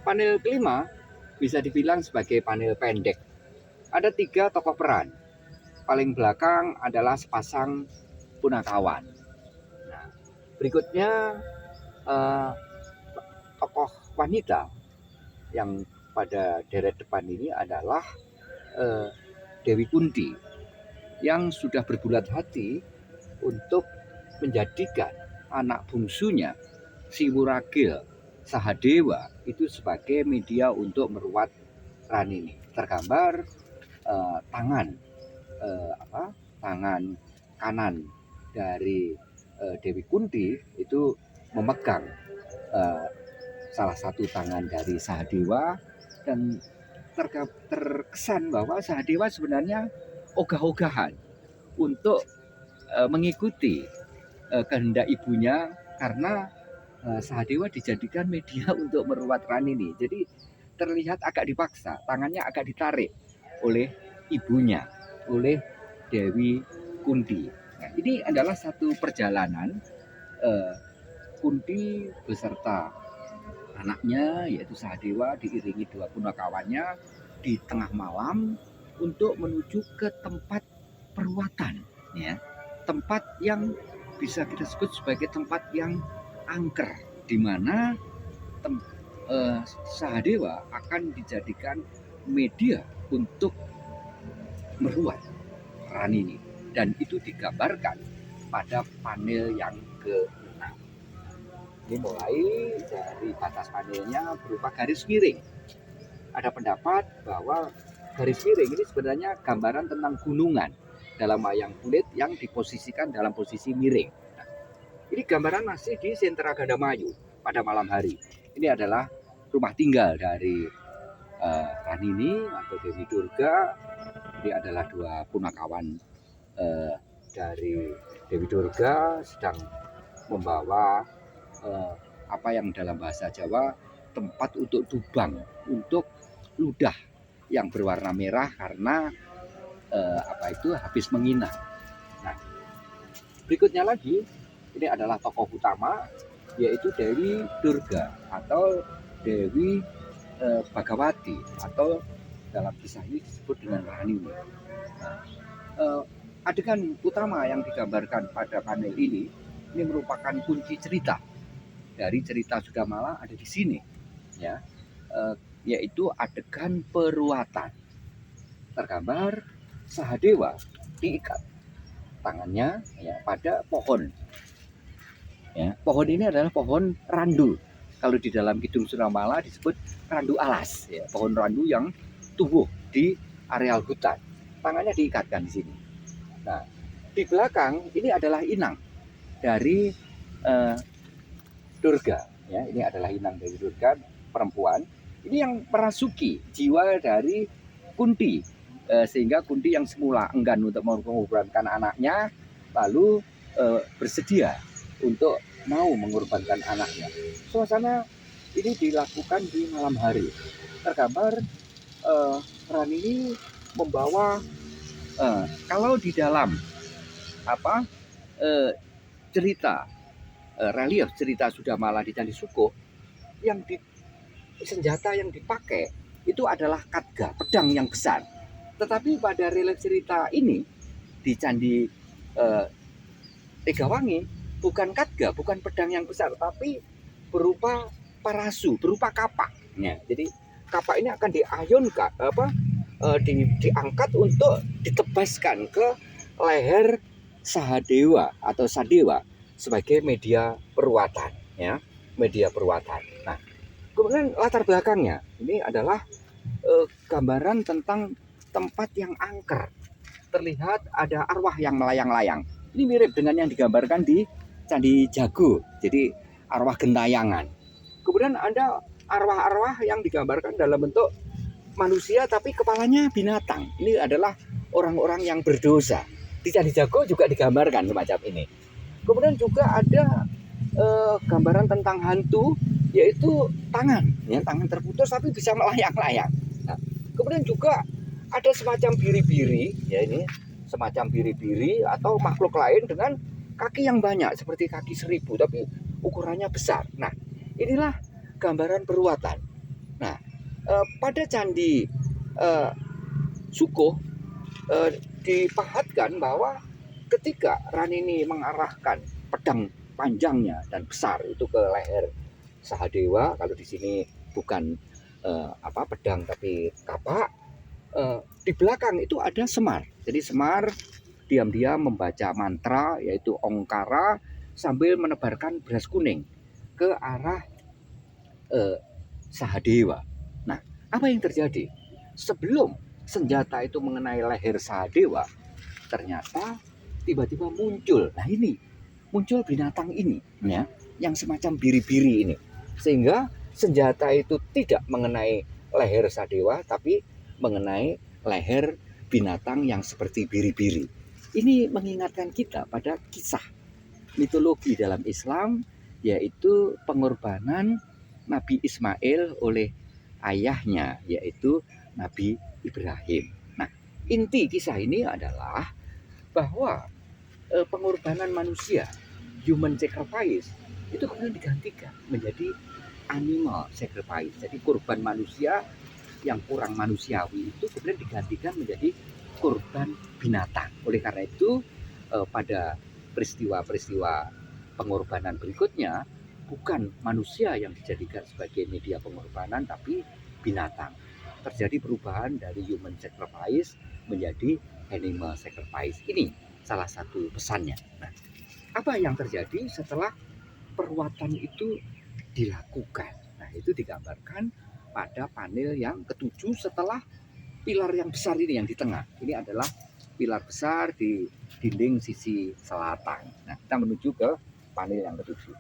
Panel kelima bisa dibilang sebagai panel pendek. Ada 3 tokoh peran. Paling belakang adalah sepasang punakawan. Nah, berikutnya tokoh wanita yang pada deret depan ini adalah Dewi Kunti yang sudah berbulat hati untuk menjadikan anak bungsunya si Wuragil Sahadewa itu sebagai media untuk meruat Ranini. Tergambar tangan kanan dari Dewi Kunti itu memegang salah satu tangan dari Sahadewa, dan terkesan bahwa Sahadewa sebenarnya ogah-ogahan untuk mengikuti kehendak ibunya, karena Sahadewa dijadikan media untuk meruat Ranini. Jadi terlihat agak dipaksa, tangannya agak ditarik oleh ibunya, oleh Dewi Kunti. Nah, ini adalah satu perjalanan Kunti beserta anaknya yaitu Sahadewa diiringi 2 punakawannya di tengah malam untuk menuju ke tempat peruatan, ya, tempat yang bisa kita sebut sebagai tempat yang angker, di mana Sahadewa akan dijadikan media untuk meruat Ranini, dan itu digambarkan pada panel yang ke-6. Ini mulai dari batas panelnya berupa garis miring. Ada pendapat bahwa garis miring ini sebenarnya gambaran tentang gunungan dalam wayang kulit yang diposisikan dalam posisi miring. Nah, ini gambaran masih di sentra Gandamayu pada malam hari. Ini adalah rumah tinggal dari Ranini atau Dewi Durga. Ini adalah 2 punakawan dari Dewi Durga sedang membawa apa yang dalam bahasa Jawa tempat untuk dubang, untuk ludah yang berwarna merah karena habis menginap. Nah, berikutnya lagi ini adalah tokoh utama yaitu Dewi Durga atau Dewi Bhagawati atau dalam kisah ini disebut dengan Ranini. Nah, adegan utama yang digambarkan pada panel ini merupakan kunci cerita dari cerita Sudamala ada di sini, ya, yaitu adegan peruatan. Tergambar Sahadewa diikat tangannya, ya, pada pohon. Ya, pohon ini adalah pohon randu. Kalau di dalam Kidung Sudamala disebut randu alas, ya, pohon randu yang tumbuh di areal hutan. Tangannya diikatkan di sini. Nah, di belakang ini adalah inang dari Durga, ya, ini adalah inang dari Durga, perempuan. Ini yang merasuki jiwa dari Kunti, sehingga Kunti yang semula enggan untuk mengorbankan anaknya, lalu bersedia untuk mau mengorbankan anaknya. Suasana ini dilakukan di malam hari. Tergambar Ranini membawa kalau di dalam cerita relief cerita Sudamala di Candi Suko, yang senjata yang dipakai itu adalah khadga, pedang yang besar. Tetapi pada relief cerita ini di Candi Tegawangi bukan khadga, bukan pedang yang besar, tapi berupa parasu, berupa kapak. Ya, jadi kapak ini akan diayunkan, diangkat untuk ditebaskan ke leher Sahadewa atau Sadewa sebagai media peruatan, ya, media peruatan. Nah, kemudian latar belakangnya ini adalah gambaran tentang tempat yang angker. Terlihat ada arwah yang melayang-layang. Ini mirip dengan yang digambarkan di Candi Jago. Jadi arwah gentayangan. Kemudian ada arwah-arwah yang digambarkan dalam bentuk manusia tapi kepalanya binatang. Ini adalah orang-orang yang berdosa. Di Candi Jago juga digambarkan semacam ini. Kemudian juga ada gambaran tentang hantu, yaitu tangan, ya, tangan terputus tapi bisa melayang-layang. Nah, kemudian juga ada semacam biri-biri, ya, ini semacam biri-biri atau makhluk lain dengan kaki yang banyak seperti kaki 1000 tapi ukurannya besar. Nah, inilah gambaran peruatan. pada candi Sukoh dipahatkan bahwa ketika Ranini mengarahkan pedang panjangnya dan besar itu ke leher Sahadewa, kalau di sini bukan pedang tapi kapak, di belakang itu ada Semar. Jadi Semar diam-diam membaca mantra yaitu Ongkara sambil menebarkan beras kuning ke arah Sahadewa. Nah, apa yang terjadi? Sebelum senjata itu mengenai leher Sahadewa, ternyata tiba-tiba muncul. Nah, ini muncul binatang ini, ya, yang semacam biri-biri ini, sehingga senjata itu tidak mengenai leher Sadewa, tapi mengenai leher binatang yang seperti biri-biri. Ini mengingatkan kita pada kisah mitologi dalam Islam, yaitu pengorbanan Nabi Ismail oleh ayahnya, yaitu Nabi Ibrahim. Nah, inti kisah ini adalah bahwa pengorbanan manusia, human sacrifice, itu kemudian digantikan menjadi animal sacrifice. Jadi korban manusia yang kurang manusiawi itu kemudian digantikan menjadi korban binatang. Oleh karena itu pada peristiwa-peristiwa pengorbanan berikutnya bukan manusia yang dijadikan sebagai media pengorbanan tapi binatang. Terjadi perubahan dari human sacrifice menjadi animal sacrifice. Ini salah satu pesannya. Nah, apa yang terjadi setelah perwatan itu dilakukan? Nah, itu digambarkan pada panel yang ketujuh setelah pilar yang besar ini yang di tengah. Ini adalah pilar besar di dinding sisi selatan. Nah, kita menuju ke panel yang ketujuh.